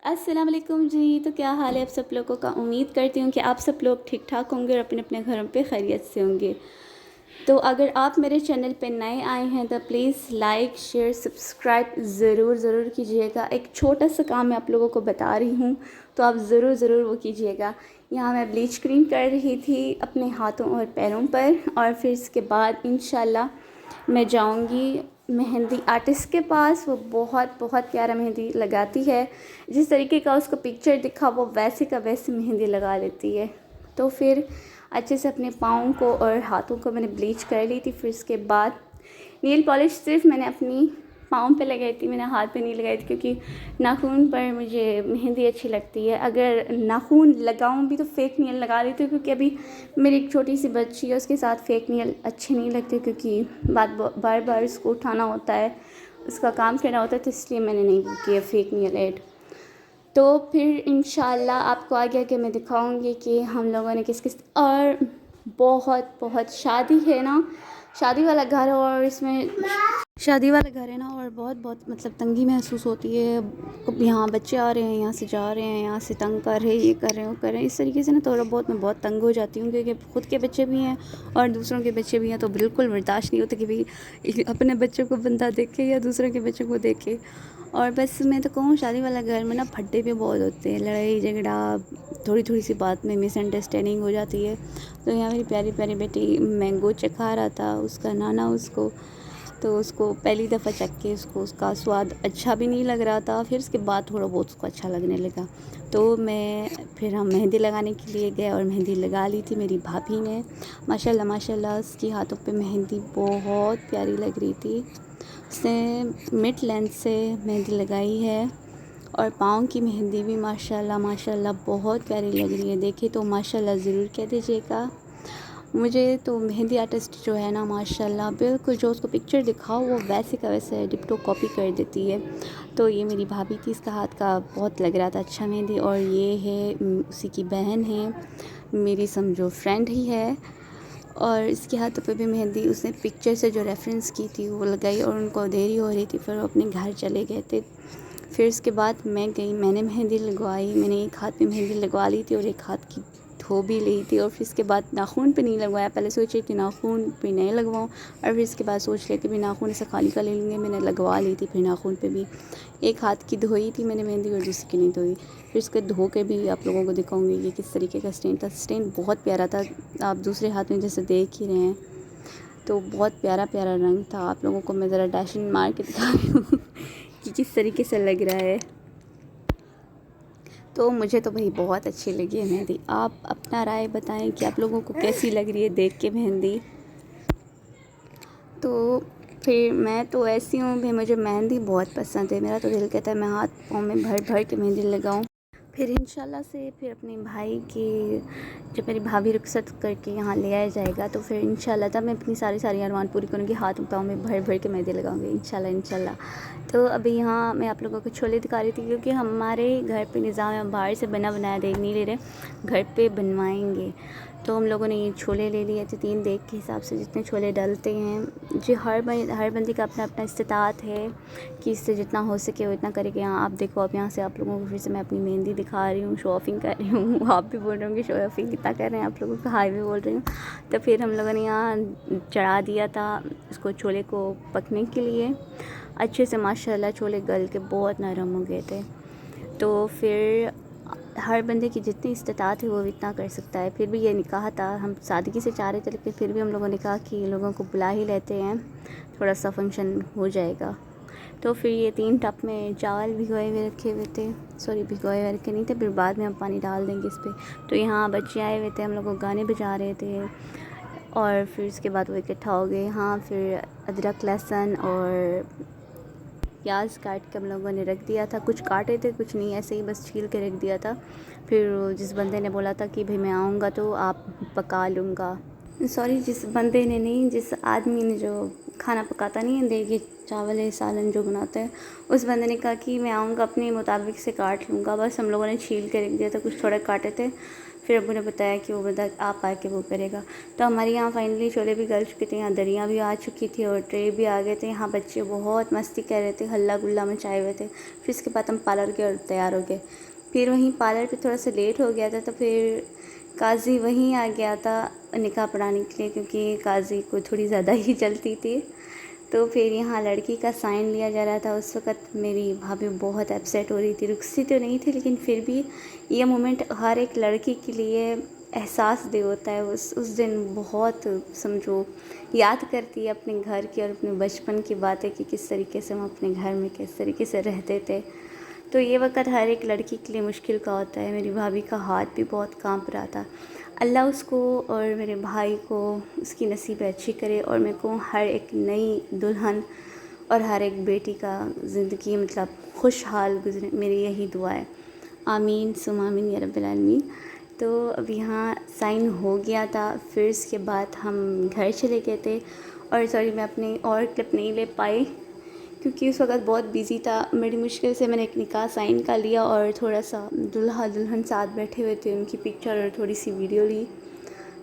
अस्सलाम वालेकुम जी। तो क्या हाल है आप सब लोगों का। उम्मीद करती हूँ कि आप सब लोग ठीक ठाक होंगे और अपने अपने घरों पे खैरियत से होंगे। तो अगर आप मेरे चैनल पे नए आए हैं तो प्लीज़ लाइक शेयर सब्सक्राइब ज़रूर ज़रूर कीजिएगा। एक छोटा सा काम मैं आप लोगों को बता रही हूँ, तो आप ज़रूर ज़रूर वो कीजिएगा। यहाँ मैं ब्लीच क्रीम कर रही थी अपने हाथों और पैरों पर, और फिर इसके बाद इंशाल्लाह मैं जाऊंगी मेहंदी आर्टिस्ट के पास। वो बहुत बहुत प्यारा मेहंदी लगाती है। जिस तरीके का उसको पिक्चर दिखा वो वैसे का वैसे मेहंदी लगा लेती है। तो फिर अच्छे से अपने पाँव को और हाथों को मैंने ब्लीच कर ली थी। फिर इसके बाद नील पॉलिश सिर्फ मैंने अपनी पाँव पे लगाई थी, मैंने हाथ पे नहीं लगाई थी, क्योंकि नाखून पर मुझे मेहंदी अच्छी लगती है। अगर नाखून लगाऊं भी तो फेक नील लगा लेती हूँ, क्योंकि अभी मेरी एक छोटी सी बच्ची है, उसके साथ फेक नील अच्छे नहीं लगते, क्योंकि बार बार उसको उठाना होता है, उसका काम करना होता है, तो इसलिए मैंने नहीं किया फेक नील ऐड। तो फिर इंशाल्लाह आपको आगे आगे मैं दिखाऊंगी कि हम लोगों ने किस किस, और बहुत बहुत शादी है ना, शादी वाला घर है, और इसमें शादी वाला घर है ना, और बहुत बहुत मतलब तंगी महसूस होती है। अब यहाँ बच्चे आ रहे हैं, यहाँ से जा रहे हैं, यहाँ से तंग कर रहे हैं, ये कर रहे हैं वो कर रहे हैं, इस तरीके से ना थोड़ा बहुत मैं बहुत तंग हो जाती हूँ, क्योंकि ख़ुद के बच्चे भी हैं और दूसरों के बच्चे भी हैं। तो बिल्कुल बर्दाश्त नहीं होता कि भाई अपने बच्चों को बंदा देखे या दूसरों के बच्चों को देखे। और बस मैं तो कहूँ शादी वाला घर में ना फड्डे भी बहुत होते हैं, लड़ाई झगड़ा, थोड़ी थोड़ी सी बात में मिसअंडरस्टैंडिंग हो जाती है। तो यहाँ मेरी प्यारी प्यारी बेटी मैंगो चखा रहा था, उसका नाना उसको, तो उसको पहली दफ़ा चख के उसका स्वाद अच्छा भी नहीं लग रहा था। फिर उसके बाद थोड़ा बहुत उसको अच्छा लगने लगा। तो फिर हम मेहंदी लगाने के लिए गए और मेहंदी लगा ली थी मेरी भाभी ने। माशाल्लाह माशाल्लाह उसकी हाथों पे मेहंदी बहुत प्यारी लग रही थी। उसने मिड लेंथ से मेहंदी लगाई है, और पाँव की मेहंदी भी माशाल्लाह माशाल्लाह बहुत प्यारी लग रही है। देखिए तो माशाल्लाह ज़रूर कह दीजिएगा। मुझे तो मेहंदी आर्टिस्ट जो है ना माशाल्लाह बिल्कुल जो उसको पिक्चर दिखाओ वो वैसे का वैसे डिप्टो कॉपी कर देती है। तो ये मेरी भाभी थी, इसका हाथ का बहुत लग रहा था अच्छा मेहंदी। और ये है उसी की बहन है, मेरी समझो फ्रेंड ही है। और इसके हाथों पे भी मेहंदी उसने पिक्चर से जो रेफरेंस की थी वो लगाई, और उनको देरी हो रही थी, फिर वो अपने घर चले गए थे। फिर उसके बाद मैं गई, मैंने मेहंदी लगवाई। मैंने एक हाथ पे मेहंदी लगवा ली थी और एक हाथ की धो भी ली थी। और फिर इसके बाद नाखून पे नहीं लगवाया, पहले सोच रही थी नाखून पे नहीं लगवाऊँ, और फिर इसके बाद सोच लिया कि भी नाखून से खाली का ले लूँगी। मैंने लगवा ली थी फिर नाखून पे भी। एक हाथ की धोई थी मैंने मेहंदी और दूसरी की नहीं धोई। फिर इसके धो के भी आप लोगों को दिखाऊंगी कि किस तरीके का स्टेन था। स्टेन बहुत प्यारा था, आप दूसरे हाथ में जैसे देख ही रहे हैं, तो बहुत प्यारा प्यारा रंग था। आप लोगों को मैं ज़रा डैशिंग मार के दिखा रही हूँ कि किस तरीके से लग रहा है। तो मुझे तो भाई बहुत अच्छी लगी है मेहंदी। आप अपना राय बताएं कि आप लोगों को कैसी लग रही है देख के मेहंदी। तो फिर मैं तो ऐसी हूँ भाई, मुझे मेहंदी बहुत पसंद है। मेरा तो दिल कहता है मैं हाथ पाँव में भर भर के मेहंदी लगाऊँ। फिर इंशाल्लाह से फिर अपने भाई की, जब मेरी भाभी रुखसत करके यहाँ ले आया जाएगा, तो फिर इंशाल्लाह तब मैं अपनी सारी अरमान पूरी करूँगी, हाथ पाँव में भर भर के मेहंदी लगाऊंगी इंशाल्लाह इंशाल्लाह। तो अभी यहाँ मैं आप लोगों को छोले दिखा रही थी, क्योंकि हमारे घर पे निज़ाम है, बाहर से बना बनाया देख नहीं ले रहे, घर पे बनवाएंगे। तो हम लोगों ने ये छोले ले लिए थे 3 देग के हिसाब से, जितने छोले डलते हैं जी। हर बंदी का अपना अपना इस्तात है कि इससे जितना हो सके वो इतना करेगा। यहाँ आप देखो, अब यहाँ से आप लोगों को फिर से मैं अपनी मेहंदी दिखा रही हूँ, शो ऑफिंग कर रही हूँ। आप भी बोल रहे होंगे शो ऑफिंग कितना कर रहे हैं, आप लोगों को हाई भी बोल रही हूँ। तो फिर हम लोगों ने यहाँ चढ़ा दिया था उसको, छोले को पकने के लिए अच्छे से। माशाल्लाह छोले गल के बहुत नरम हो गए थे। तो फिर हर बंदे की जितनी इस्तात है वो इतना कर सकता है। फिर भी ये निकाह था, हम सादगी से चाह रहे थे, लेकिन फिर भी हम लोगों ने कहा कि लोगों को बुला ही लेते हैं, थोड़ा सा फंक्शन हो जाएगा। तो फिर ये 3 टप में चावल भिगोए हुए रखे हुए थे, सॉरी भिगोए हुए रखे नहीं थे, फिर बाद में हम पानी डाल देंगे इस पर। तो यहाँ बच्चे आए हुए थे, हम लोग को गाने बजा रहे थे, और फिर उसके बाद वो इकट्ठा हो गए यहाँ। फिर अदरक लहसुन और प्याज काट के हम लोगों ने रख दिया था, कुछ काटे थे कुछ नहीं, ऐसे ही बस छील के रख दिया था। फिर जिस बंदे ने बोला था कि भाई मैं आऊँगा तो आप पका लूँगा, सॉरी जिस बंदे ने नहीं, जिस आदमी ने जो खाना पकाता नहीं है, देगी चावल है सालन जो बनाते हैं, उस बंदे ने कहा कि मैं आऊँगा अपने मुताबिक से काट लूँगा। बस हम लोगों ने छील के रख दिया था, कुछ थोड़े काटे थे। फिर अब्बू ने बताया कि वो बता आप आके वो करेगा। तो हमारे यहाँ फाइनली छोले भी गल चुके थे, यहाँ दरियाँ भी आ चुकी थी और ट्रे भी आ गए थे। यहाँ बच्चे बहुत मस्ती कर रहे थे, हल्ला गुल्ला मचाए हुए थे। फिर इसके बाद हम पार्लर के और तैयार हो गए। फिर वहीं पार्लर पे थोड़ा सा लेट हो गया था, तो फिर काजी वहीं आ गया था निकाह पढ़ाने के लिए, क्योंकि काजी को थोड़ी ज़्यादा ही जलती थी। तो फिर यहाँ लड़की का साइन लिया जा रहा था। उस वक़्त मेरी भाभी बहुत अपसेट हो रही थी, रुकसी तो नहीं थी, लेकिन फिर भी ये मोमेंट हर एक लड़की के लिए एहसास दे होता है। उस दिन बहुत समझो याद करती है अपने घर की और अपने बचपन की बातें कि किस तरीके से हम अपने घर में किस तरीके से रहते थे। तो ये वक़्त हर एक लड़की के लिए मुश्किल का होता है। मेरी भाभी का हाथ भी बहुत कांप रहा था। अल्लाह उसको और मेरे भाई को उसकी नसीब अच्छी करे और मेरे को हर एक नई दुल्हन और हर एक बेटी का ज़िंदगी मतलब खुशहाल गुजरे, मेरी यही दुआ है। आमीन सुम आमीन या रब्बिल आलमीन। तो अब यहाँ साइन हो गया था। फिर इसके बाद हम घर चले गए थे और सॉरी मैं अपनी और क्लिप नहीं ले पाई क्योंकि उस वक़्त बहुत बिज़ी था। बड़ी मुश्किल से मैंने एक निकाह साइन का लिया और थोड़ा सा दूल्हा दुल्हन साथ बैठे हुए थे, उनकी पिक्चर और थोड़ी सी वीडियो ली।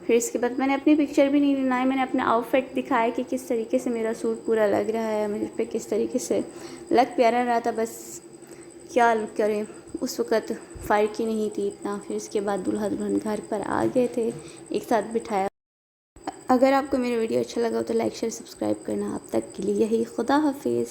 फिर इसके बाद मैंने अपनी पिक्चर भी नहीं बनाई, मैंने अपना आउटफिट दिखाया कि किस तरीके से मेरा सूट पूरा लग रहा है, मेरे पे किस तरीके से लग प्यारा रहा था। बस क्या करें, उस वक़्त फ़र्क ही नहीं थी इतना। फिर इसके बाद दूल्हा दुल्हन घर पर आ गए थे, एक साथ बिठाया। अगर आपको मेरा वीडियो अच्छा लगा हो तो लाइक शेयर सब्सक्राइब करना। अब तक के लिए यही, खुदा हाफिज़।